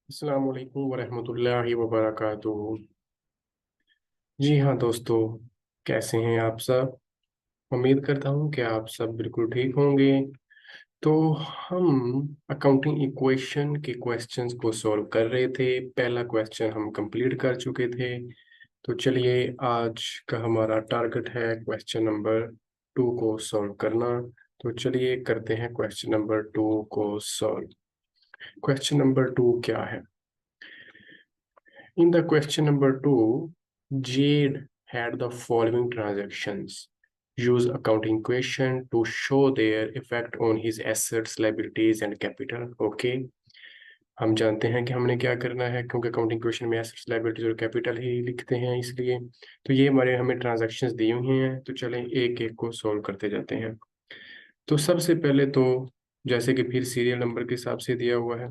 अस्सलाम वालेकुम वरहमतुल्लाहि वबरकातुहू। जी हाँ दोस्तों, कैसे हैं आप सब। उम्मीद करता हूँ कि आप सब बिल्कुल ठीक होंगे। तो हम अकाउंटिंग इक्वेशन के क्वेश्चंस को सॉल्व कर रहे थे। पहला क्वेश्चन हम कंप्लीट कर चुके थे। तो चलिए, आज का हमारा टारगेट है क्वेश्चन नंबर 2 को सॉल्व करना। तो चलिए करते हैं क्वेश्चन नंबर 2 को सॉल्व। क्वेश्चन नंबर 2 क्या है? In the question number 2, Jade had the following transactions. Use accounting equation to show their effect on his assets, liabilities and capital. Okay. हम जानते हैं कि हमने क्या करना है, क्योंकि अकाउंटिंग इक्वेशन में एसेट्स, लायबिलिटीज और कैपिटल ही लिखते हैं, इसलिए तो ये हमारे हमें ट्रांजैक्शंस दी हुई हैं। तो चलें एक एक को सॉल्व करते जाते हैं। तो सबसे पहले तो जैसे कि फिर सीरियल नंबर के हिसाब से दिया हुआ है,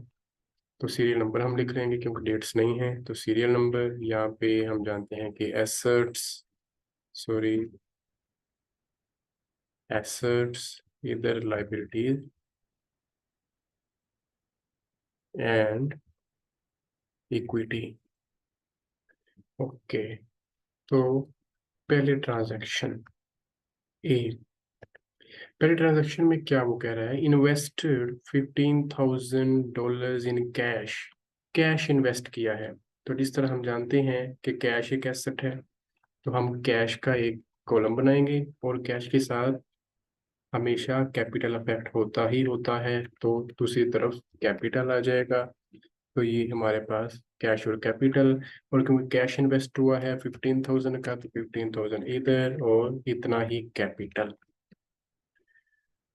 तो सीरियल नंबर हम लिख लेंगे क्योंकि डेट्स नहीं है। तो सीरियल नंबर यहाँ पे हम जानते हैं कि सॉरी एसेट्स, इधर लाइबिलिटीज एंड इक्विटी। ओके। तो पहले ट्रांजैक्शन ए, पहले ट्रांजैक्शन में क्या वो कह रहा है, invested $15,000 in cash. Cash invest किया है। तो जिस तरह हम जानते हैं कि कैश एक एसेट है, तो हम कैश का एक कॉलम बनाएंगे और कैश के साथ हमेशा कैपिटल अफेक्ट होता ही होता है, तो दूसरी तरफ कैपिटल आ जाएगा। तो ये हमारे पास कैश और कैपिटल, और क्योंकि कैश इन्वेस्ट हुआ है 15,000 का, तो 15,000 इधर और इतना ही कैपिटल।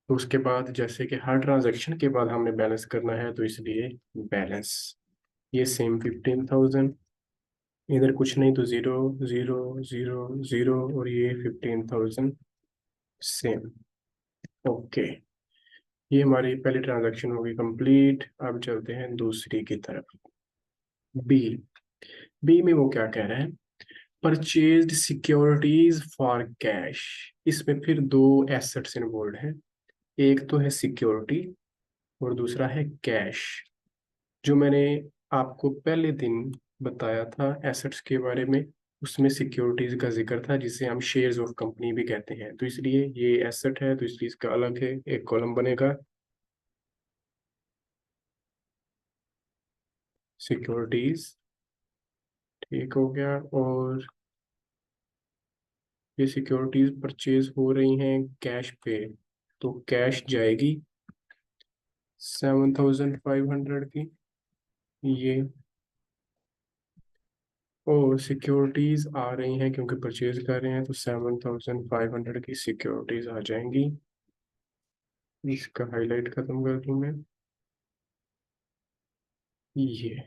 तो उसके बाद जैसे कि हर ट्रांजैक्शन के बाद हमने बैलेंस करना है, तो इसलिए बैलेंस ये सेम 15,000, इधर कुछ नहीं तो 0 0 0 0, और ये 15,000 सेम। ओके, ये हमारी पहली ट्रांजैक्शन होगी कंप्लीट। अब चलते हैं दूसरी की तरफ। बी, बी में वो क्या कह रहा है, परचेज्ड सिक्योरिटीज फॉर कैश। इसमें फिर दो एसेट्स इन्वॉल्व हैं, एक तो है सिक्योरिटी और दूसरा है कैश। जो मैंने आपको पहले दिन बताया था एसेट्स के बारे में, उसमें सिक्योरिटीज का जिक्र था, जिसे हम शेयर्स ऑफ कंपनी भी कहते हैं। तो इसलिए ये एसेट है, तो इसलिए इसका अलग है एक कॉलम बनेगा सिक्योरिटीज। ठीक हो गया। और ये सिक्योरिटीज परचेज हो रही हैं कैश पे, तो कैश जाएगी 7,500 की ये, और सिक्योरिटीज आ रही हैं क्योंकि परचेज कर रहे हैं, तो 7,500 की सिक्योरिटीज आ जाएंगी। इसका हाईलाइट खत्म कर दूं मैं, ये।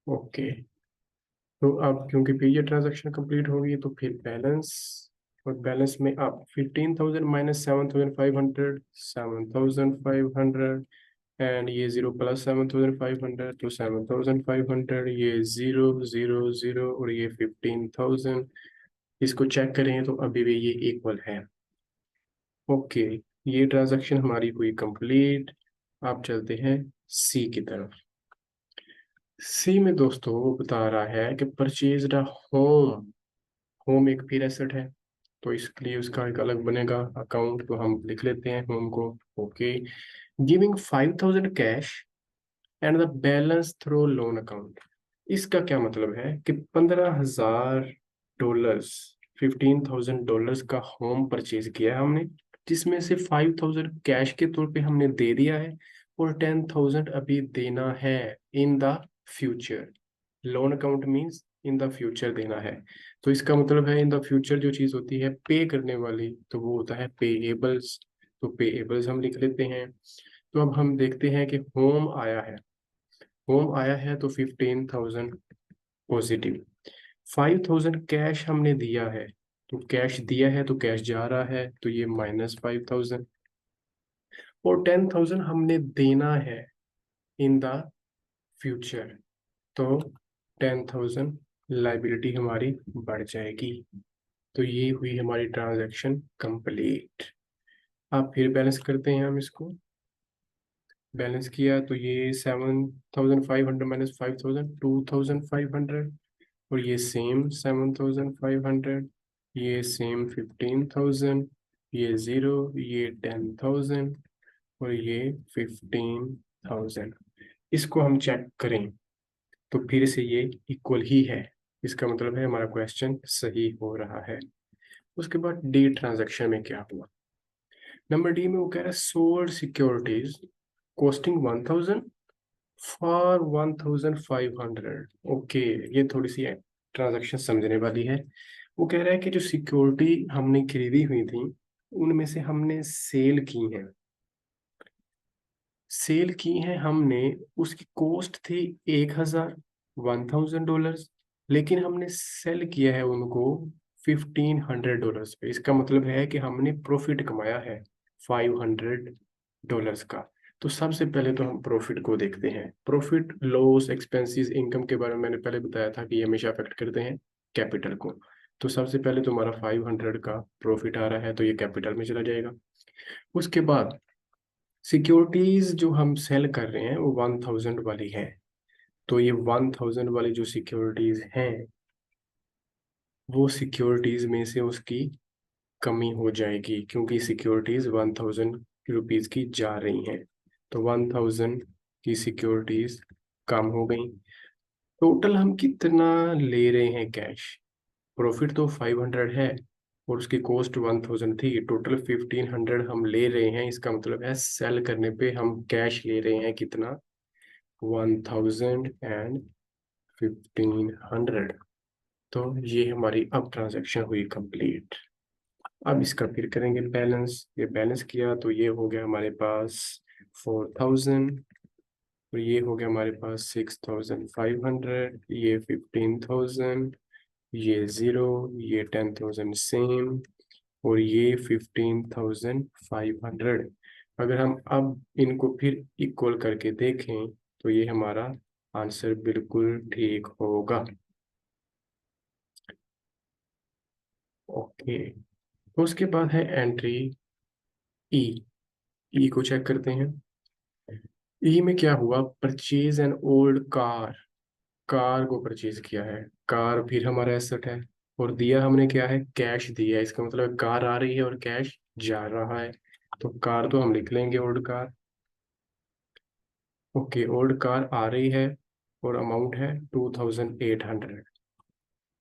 ओके। तो अब क्योंकि फिर ये ट्रांजैक्शन कंप्लीट होगी, तो फिर बैलेंस, और बैलेंस में अब 15,000 माइनस 7,500, 7,500, एंड ये 0 प्लस 7,500, तो 7,500, ये 0 0 0, और ये 15,000। इसको चेक करें तो अभी भी ये इक्वल है। ओके, ये ट्रांजैक्शन हमारी हुई कंप्लीट। आप चलते हैं सी की तरफ। सी में दोस्तों वो बता रहा है कि परचेज अ होम। होम एक फिर एसेट है, तो इसके लिए उसका एक अलग बनेगा अकाउंट, तो हम लिख लेते हैं होम को। Okay, giving 5,000 cash and the balance through loan account. इसका क्या मतलब है कि $15,000, $15,000 का होम परचेज किया है हमने, जिसमें से 5,000 कैश के तौर पे हमने दे दिया है, और 10,000 अभी देना है in the future. Loan account means in the future देना है। तो इसका मतलब है इन द फ्यूचर जो चीज होती है पे करने वाली, तो वो होता है पेएबल्स। तो पेएबल्स हम लिख लेते हैं। तो अब हम देखते हैं कि होम आया है, होम आया है तो 15,000 पॉजिटिव। 5,000 कैश हमने दिया है, तो कैश दिया है तो कैश जा रहा है, तो ये -5,000, और 10,000 हमने देना है इन द फ्यूचर, तो 10,000 लाइबिलिटी हमारी बढ़ जाएगी। तो ये हुई हमारी ट्रांजैक्शन कंप्लीट। अब फिर बैलेंस करते हैं हम इसको। बैलेंस किया तो ये 7,500 माइनस 5,000, 2,500, और ये सेम 7,500, ये सेम 15,000, ये 0, ये 10,000, और ये 15,000। इसको हम चेक करें तो फिर से ये इक्वल ही है, इसका मतलब है हमारा क्वेश्चन सही हो रहा है। उसके बाद डी ट्रांजैक्शन में क्या हुआ, नंबर डी में वो कह रहा है sold securities costing 1,000 for 1,500। Okay, ये थोड़ी सी ट्रांजैक्शन समझने वाली है। वो कह रहा है कि जो सिक्योरिटी हमने खरीदी हुई थी उनमें से हमने सेल की हैं, सेल की हैं हमने, उसकी कॉस्ट थी 1,000, $1,000, लेकिन हमने सेल किया है उनको $1,500 पे। इसका मतलब है कि हमने प्रॉफिट कमाया है $500 का। तो सबसे पहले तो हम प्रॉफिट को देखते हैं। प्रॉफिट, लॉस, एक्सपेंसेस, इनकम के बारे में मैंने पहले बताया था कि ये हमेशा अफेक्ट करते हैं कैपिटल को। तो सबसे पहले तो हमारा 500 का प्रॉफिट आ रहा है तो ये कैपिटल में चला जाएगा। उसके बाद सिक्योरिटीज जो हम सेल कर रहे हैं वो 1,000 वाली है, तो ये 1,000 वाली जो सिक्योरिटीज हैं वो सिक्योरिटीज में से उसकी कमी हो जाएगी, क्योंकि सिक्योरिटीज 1,000 रुपीज की जा रही हैं, तो 1,000 की सिक्योरिटीज कम हो गई। टोटल हम कितना ले रहे हैं कैश, प्रॉफिट तो 500 है और उसकी कॉस्ट 1,000 थी, टोटल 1,500 हम ले रहे हैं। इसका मतलब है सेल करने पे हम कैश ले रहे हैं कितना, 1,000 एंड 1,500। तो ये हमारी अब ट्रांजैक्शन हुई कंप्लीट। अब इसका फिर करेंगे बैलेंस। ये बैलेंस किया तो ये हो गया हमारे पास 4,000, और ये हो गया हमारे पास 6,500, ये 15,000, ये 0, ये 10,000 सेम, और ये 15,500। अगर हम अब इनको फिर इक्वल करके देखें तो ये हमारा आंसर बिल्कुल ठीक होगा। ओके, तो उसके बाद है एंट्री ई। ई को चेक करते हैं। ई में क्या हुआ, purchase an old car, car को परचेज किया है, कार फिर हमारा एसेट है, और दिया हमने क्या है, कैश दिया है। इसका मतलब कार आ रही है और कैश जा रहा है, तो कार तो हम लिख लेंगे old car. Okay, old car आ रही है और अमाउंट है 2,800,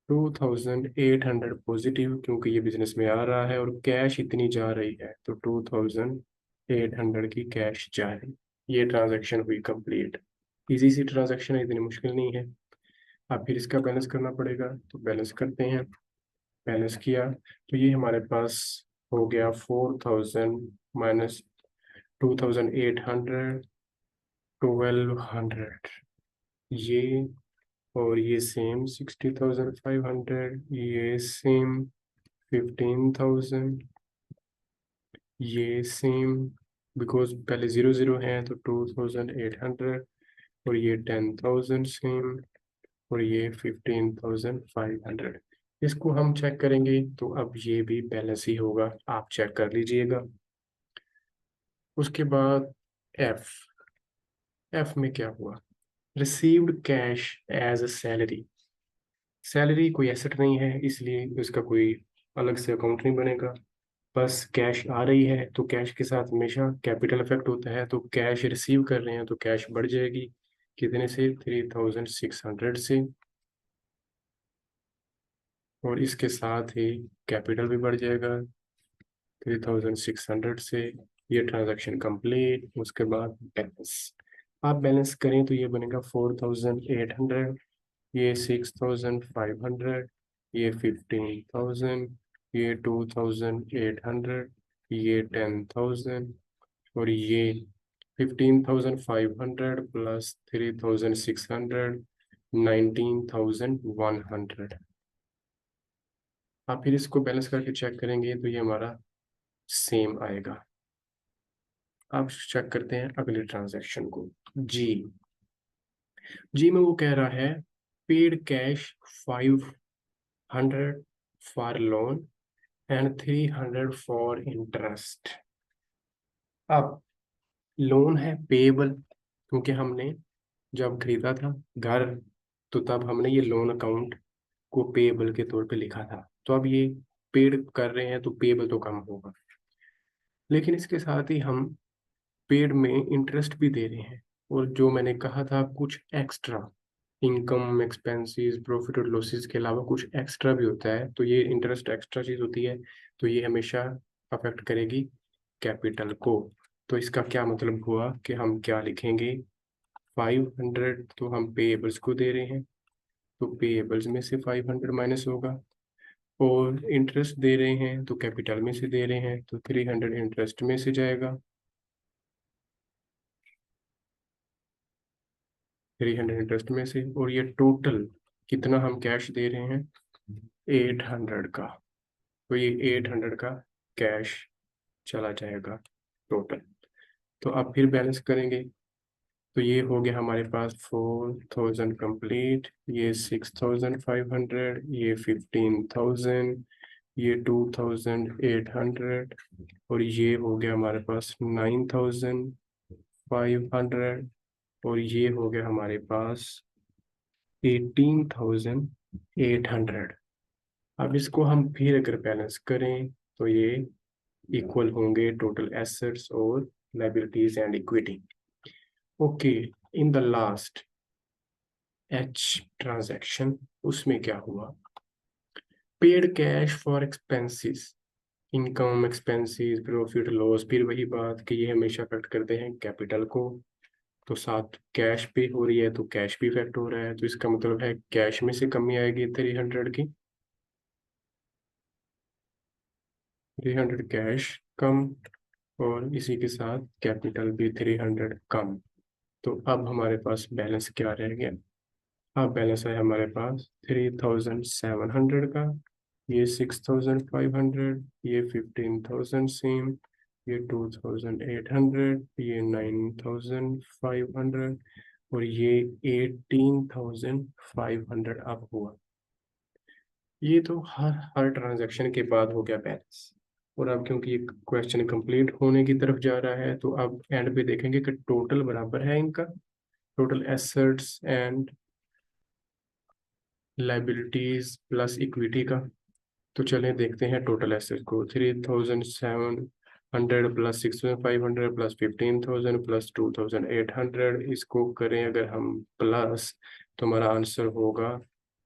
2,800 पॉजिटिव, क्योंकि ये बिजनेस में आ रहा है, और कैश इतनी जा रही है तो 2,800 की कैश जा रही। ये ट्रांजैक्शन हुई कंप्लीट। इजी सी ट्रांजैक्शन है, इतनी मुश्किल नहीं है। अब फिर इसका बैलेंस करना पड़ेगा, तो बैलेंस करते हैं। बैलेंस किया तो ये हमारे पास हो गया 4,000 माइनस 2,800, 1,200, ये, और ये सेम 60,500, ये सेम 15,000, ये सेम, बिकॉज पहले 0 0 है तो 2,800, और ये 10,000 सेम, और ये 15,500। इसको हम चेक करेंगे तो अब ये भी बैलेंस ही होगा, आप चेक कर लीजिएगा। उसके बाद एफ, एफ में क्या हुआ, received cash as a salary. Salary कोई एसेट नहीं है इसलिए इसका कोई अलग से अकाउंट नहीं बनेगा। बस कैश आ रही है तो कैश के साथ हमेशा कैपिटल इफेक्ट होता है, तो कैश रिसीव कर रहे हैं तो कैश बढ़ जाएगी, कितने से, 3,600 से, और इसके साथ ही कैपिटल भी बढ़ जाएगा 3,600 से। ये ट्रांजैक्शन कंप्लीट। उसके बाद बैलेंस, आप बैलेंस करें तो ये बनेगा 4,800, ये 6,500, ये 15,000, ये 2,800, ये 10,000, और ये 15,500 प्लस 3,600, 19,100। आप फिर इसको बैलेंस करके चेक करेंगे तो ये हमारा सेम आएगा। अब चेक करते हैं अगले ट्रांजैक्शन को, जी। जी में वो कह रहा है paid cash 500 for loan and 300 for interest. अब लोन है पेएबल, क्योंकि हमने जब खरीदा था घर तो तब हमने ये लोन अकाउंट को पेएबल के तौर पे लिखा था। तो अब ये पेड कर रहे हैं तो पेएबल तो कम होगा, लेकिन इसके साथ ही हम पेड में इंटरेस्ट भी दे रहे हैं। और जो मैंने कहा था कुछ एक्स्ट्रा इनकम एक्सपेंसेस प्रॉफिट और लॉसेस के अलावा कुछ एक्स्ट्रा भी होता है, तो ये इंटरेस्ट एक्स्ट्रा चीज होती है, तो ये हमेशा अफेक्ट करेगी कैपिटल को। तो इसका क्या मतलब हुआ कि हम क्या लिखेंगे, 500 तो हम पेएबल्स को दे रहे हैं, तो पेएबल्स में से 500 माइनस होगा, और इंटरेस्ट दे रहे हैं तो कैपिटल में से दे रहे हैं, तो 300 इंटरेस्ट में से जाएगा, 300 इंटरेस्ट में से, और ये टोटल कितना हम कैश दे रहे हैं, 800 का। तो ये 800 का कैश चला जाएगा टोटल। तो अब फिर बैलेंस करेंगे, तो ये हो गया हमारे पास 4000 कंप्लीट, ये 6500, ये 15000, ये 2800, और ये हो गया हमारे पास 9500, और ये हो गया हमारे पास 18800। अब इसको हम फिर अगर बैलेंस करें तो ये इक्वल होंगे टोटल एसेट्स और liabilities and equity. Okay, in the last H transaction उसमें क्या हुआ, paid cash for expenses, income expenses profit loss, फिर वही बात कि ये हमेशा अफेक्ट करते हैं कैपिटल को। तो साथ कैश पे हो रही है तो कैश भी इफेक्ट हो रहा है, तो इसका मतलब है कैश में से कमी आएगी 300 की, 300 कैश कम, और इसी के साथ कैपिटल भी 300 कम। तो अब हमारे पास बैलेंस क्या रह गया, अब बैलेंस है हमारे पास 3700 का, ये 6500, ये 15000 सेम, ये 2800, ये 9500, और ये 18500 अब हुआ। ये तो हर हर ट्रांजैक्शन के बाद हो गया बैलेंस। और अब क्योंकि ये क्वेश्चन कंप्लीट होने की तरफ जा रहा है, तो अब एंड पे देखेंगे कि टोटल बराबर है इनका, total assets and liabilities plus equity का। तो चलें देखते हैं टोटल एसेट्स को, 3700 प्लस 6500 प्लस 15000 प्लस 2800, इसको करें अगर हम प्लस, तो हमारा आंसर होगा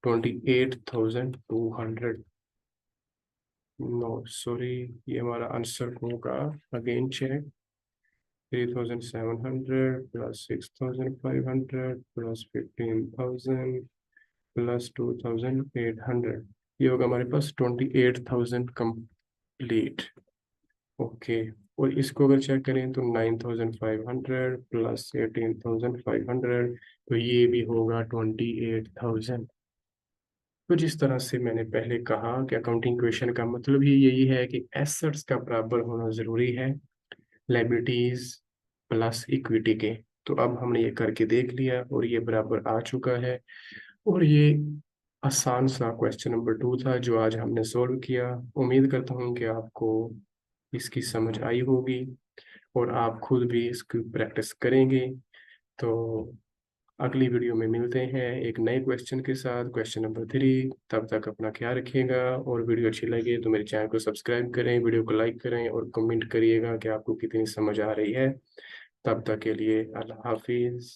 28200। नो सॉरी, ये हमारा आंसर होगा, again check, 3700 plus 6500 plus 15000 plus 2800, ये होगा हमारे पास 28000 कंप्लीट। ओके, और इसको अगर चेक करें तो 9500 प्लस 18500, तो ये भी होगा 28000। तो जिस तरह से मैंने पहले कहा कि अकाउंटिंग क्वेश्चन का मतलब ही यही है कि एसेट्स का बराबर होना जरूरी है लाइबिलिटीज प्लस इक्विटी के। तो अब हमने ये करके देख लिया और ये बराबर आ चुका है, और ये आसान सा क्वेश्चन नंबर 2 था जो आज हमने सॉल्व किया। उम्मीद करता हूँ कि आपको इसकी समझ आई होगी और आप खुद भी इसकी प्रैक्टिस करेंगे। तो अगली वीडियो में मिलते हैं एक नए क्वेश्चन के साथ, क्वेश्चन नंबर 3। तब तक अपना ख्याल रखिएगा, और वीडियो अच्छी लगे तो मेरे चैनल को सब्सक्राइब करें, वीडियो को लाइक करें और कमेंट करिएगा कि आपको कितनी समझ आ रही है। तब तक के लिए अल्लाह हाफिज़।